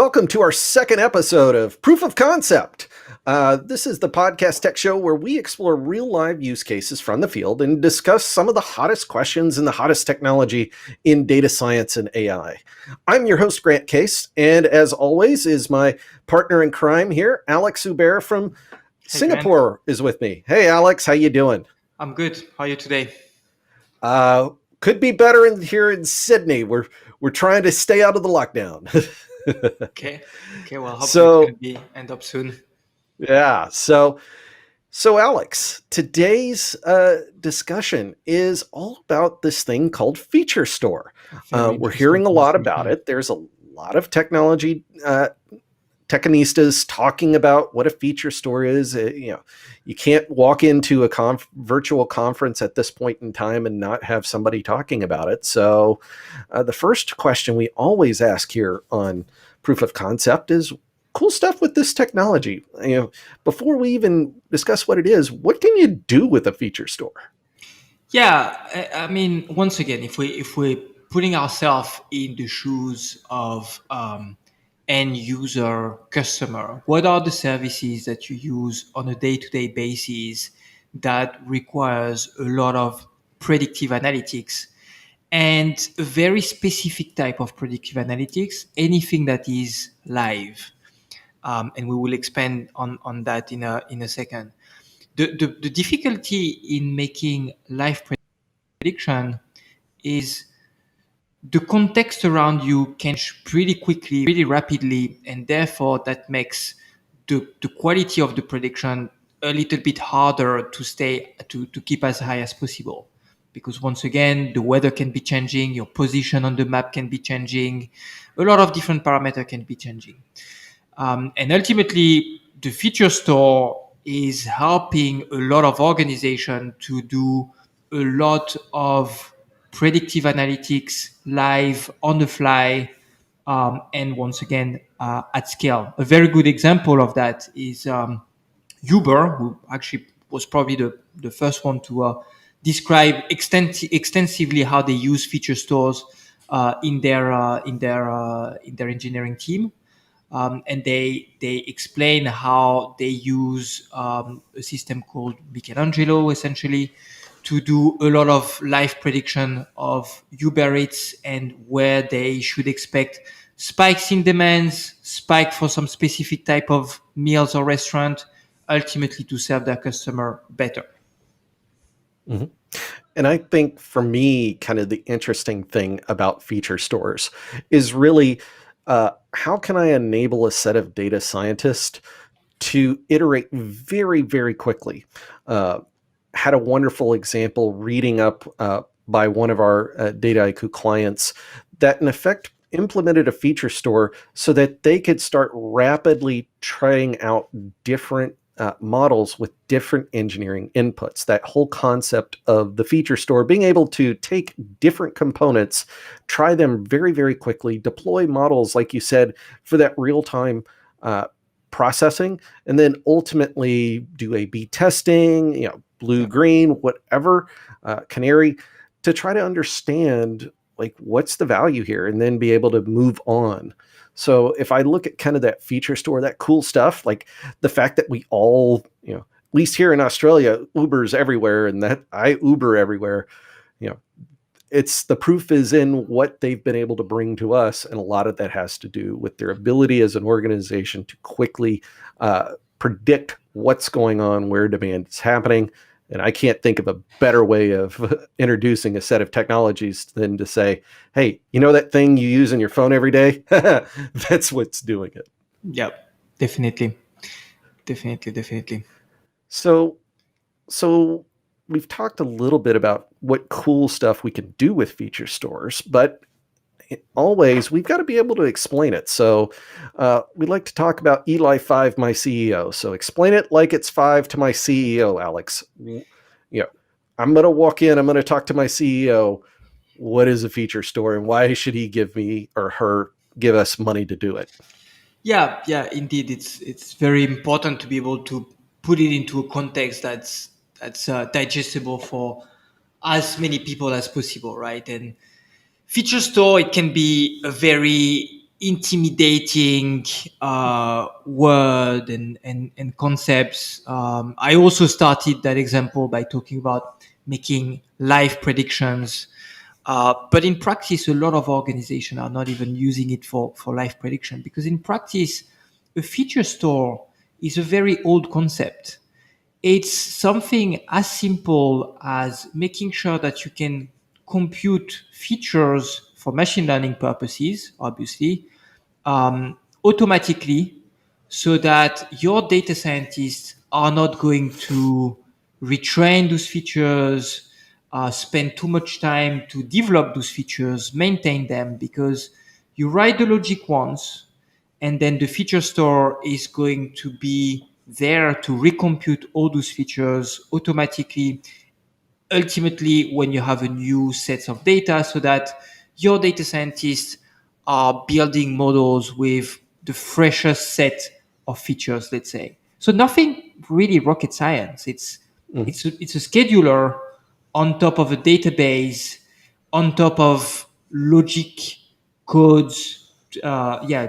Welcome to our second episode of Proof of Concept. This is the podcast tech show where we explore real live use cases from the field and discuss some of the hottest questions and the hottest technology in data science and AI. I'm your host, Grant Case, and as always is my partner in crime here, Alex Hubert from Hey, Grant. Singapore is with me. Hey, Alex, how you doing? I'm good. How are you today? Could be better here in Sydney. We're trying to stay out of the lockdown. Okay. Well, hopefully it's gonna end up soon. Yeah. So Alex, today's discussion is all about this thing called Feature Store. We're hearing a lot about it. There's a lot of technology techinistas talking about what a feature store is. You can't walk into a virtual conference at this point in time and not have somebody talking about it. So the first question we always ask here on Proof of Concept is cool stuff with this technology. Before we even discuss what it is, what can you do with a feature store? Yeah, I mean, once again, if we're putting ourselves in the shoes of end user customer, what are the services that you use on a day-to-day basis that requires a lot of predictive analytics and a very specific type of predictive analytics, anything that is live? And we will expand on that in a second. The difficulty in making live prediction is the context around you can change pretty quickly, really rapidly, and therefore that makes the quality of the prediction a little bit harder to keep as high as possible. Because once again, the weather can be changing, your position on the map can be changing, a lot of different parameters can be changing. And ultimately, the feature store is helping a lot of organizations to do a lot of predictive analytics live on the fly, and once again at scale. A very good example of that is Uber, who actually was probably the first one to describe extensively how they use feature stores in their engineering team. And they explain how they use a system called Michelangelo, essentially, to do a lot of live prediction of Uber Eats and where they should expect spikes in demands, spike for some specific type of meals or restaurant, ultimately to serve their customer better. Mm-hmm. And I think for me, kind of the interesting thing about feature stores is really how can I enable a set of data scientists to iterate very, very quickly? Had a wonderful example reading up by one of our Data IQ clients that in effect implemented a feature store so that they could start rapidly trying out different models with different engineering inputs. That whole concept of the feature store, being able to take different components, try them very, very quickly, deploy models, like you said, for that real-time processing, and then ultimately do A/B testing, blue, green, whatever, canary, to try to understand like what's the value here and then be able to move on. So if I look at kind of that feature store, that cool stuff, like the fact that we all, at least here in Australia, Uber's everywhere and that I Uber everywhere, it's the proof is in what they've been able to bring to us. And a lot of that has to do with their ability as an organization to quickly predict what's going on, where demand is happening. And I can't think of a better way of introducing a set of technologies than to say, hey, that thing you use in your phone every day? That's what's doing it. Yeah, definitely. So we've talked a little bit about what cool stuff we can do with feature stores, but always we've got to be able to explain it. So we'd like to talk about Eli 5, my CEO. So explain it like it's 5 to my CEO, Alex. I'm going to walk in, I'm going to talk to my CEO. What is a feature store and why should he give me or her give us money to do it? Yeah, indeed. It's very important to be able to put it into a context that's digestible for as many people as possible, right? And feature store, it can be a very intimidating word and concepts. I also started that example by talking about making live predictions. But in practice, a lot of organizations are not even using it for live prediction, because in practice, a feature store is a very old concept. It's something as simple as making sure that you can compute features for machine learning purposes, obviously, automatically, so that your data scientists are not going to retrain those features, spend too much time to develop those features, maintain them, because you write the logic once, and then the feature store is going to be there to recompute all those features automatically, ultimately when you have a new set of data, so that your data scientists are building models with the freshest set of features, let's say. So nothing really rocket science. Mhm. It's a scheduler on top of a database, on top of logic codes,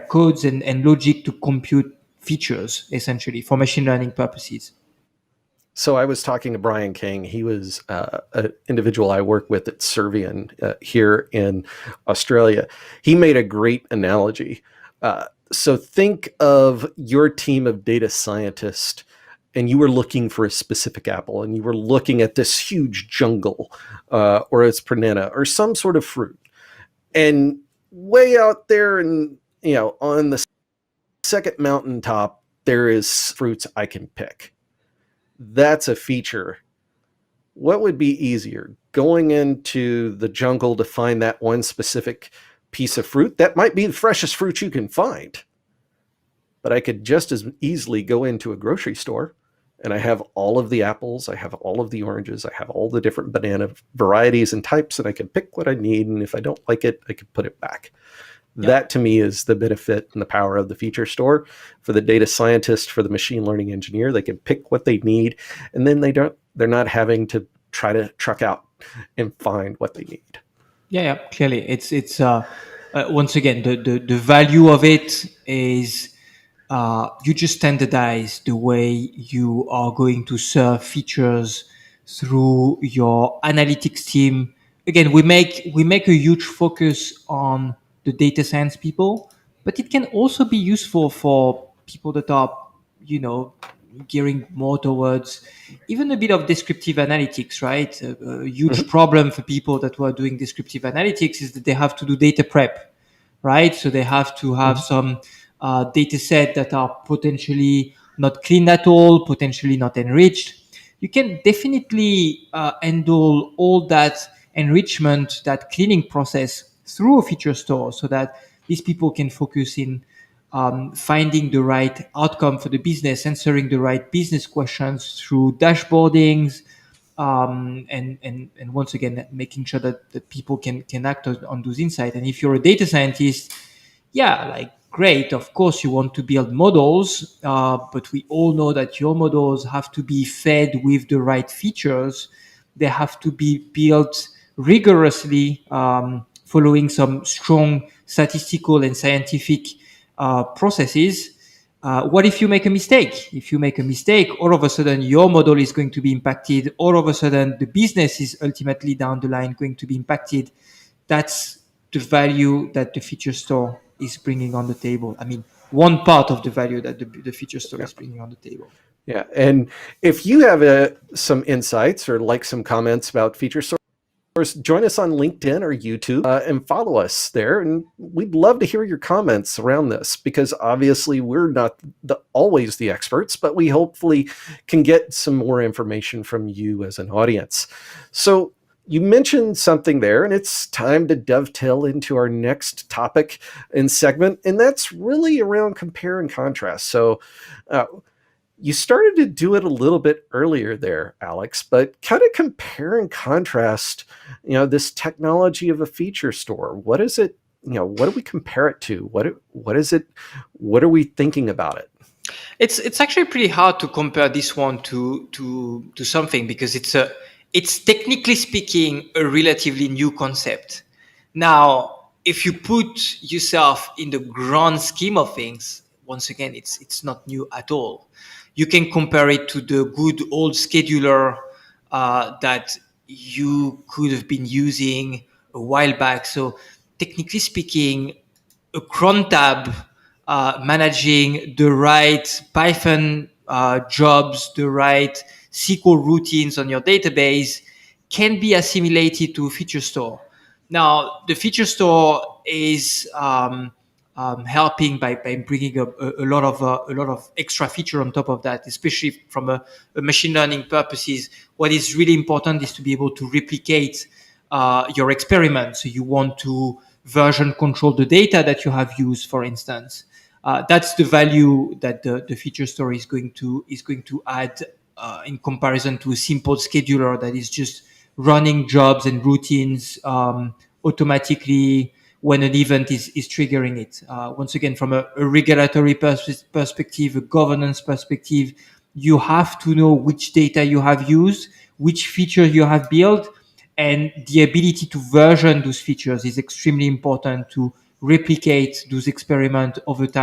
codes and logic to compute features, essentially, for machine learning purposes. So I was talking to Brian King. He was an individual I work with at Servian here in Australia. He made a great analogy. So think of your team of data scientists, and you were looking for a specific apple, and you were looking at this huge jungle, or it's banana, or some sort of fruit, and way out there, and on the second mountaintop, there is fruits I can pick. That's a feature. What would be easier? Going into the jungle to find that one specific piece of fruit? That might be the freshest fruit you can find. But I could just as easily go into a grocery store and I have all of the apples, I have all of the oranges, I have all the different banana varieties and types, and I can pick what I need. And if I don't like it, I can put it back. Yeah. That to me is the benefit and the power of the feature store. For the data scientist, for the machine learning engineer, they can pick what they need, and then they're not having to try to truck out and find what they need. Yeah, clearly, it's once again, the value of it is you just standardize the way you are going to serve features through your analytics team. Again, we make a huge focus on the data science people, but it can also be useful for people that are, gearing more towards even a bit of descriptive analytics, right? A huge Mhm. problem for people that were doing descriptive analytics is that they have to do data prep, right? So they have to have Mhm. some data set that are potentially not clean at all, potentially not enriched. You can definitely handle all that enrichment, that cleaning process through a feature store, so that these people can focus in finding the right outcome for the business, answering the right business questions through dashboardings, and once again making sure that people can act on those insights. And if you're a data scientist, yeah, like great, of course you want to build models, but we all know that your models have to be fed with the right features. They have to be built rigorously, following some strong statistical and scientific processes. What if you make a mistake? If you make a mistake, all of a sudden your model is going to be impacted. All of a sudden the business is ultimately down the line going to be impacted. That's the value that the feature store is bringing on the table. I mean, one part of the value that the feature store Yeah. is bringing on the table. Yeah. And if you have some insights or like some comments about feature stores, join us on LinkedIn or YouTube and follow us there. And we'd love to hear your comments around this, because obviously we're not always the experts, but we hopefully can get some more information from you as an audience. So you mentioned something there, and it's time to dovetail into our next topic and segment, and that's really around compare and contrast. So you started to do it a little bit earlier there, Alex, but kind of compare and contrast, this technology of a feature store. What is it? What do we compare it to? What is it? What are we thinking about it? It's actually pretty hard to compare this one to something, because it's technically speaking a relatively new concept. Now, if you put yourself in the grand scheme of things, once again, it's not new at all. You can compare it to the good old scheduler that you could have been using a while back. So technically speaking, a cron tab managing the right Python jobs, the right SQL routines on your database can be assimilated to a feature store. Now, the feature store is helping by bringing a lot of extra feature on top of that, especially from a machine learning purposes. What is really important is to be able to replicate your experiment. So you want to version control the data that you have used, for instance. That's the value that the feature store is going to add in comparison to a simple scheduler that is just running jobs and routines automatically when an event is triggering it. Once again, from a regulatory perspective, a governance perspective, you have to know which data you have used, which features you have built, and the ability to version those features is extremely important to replicate those experiments over time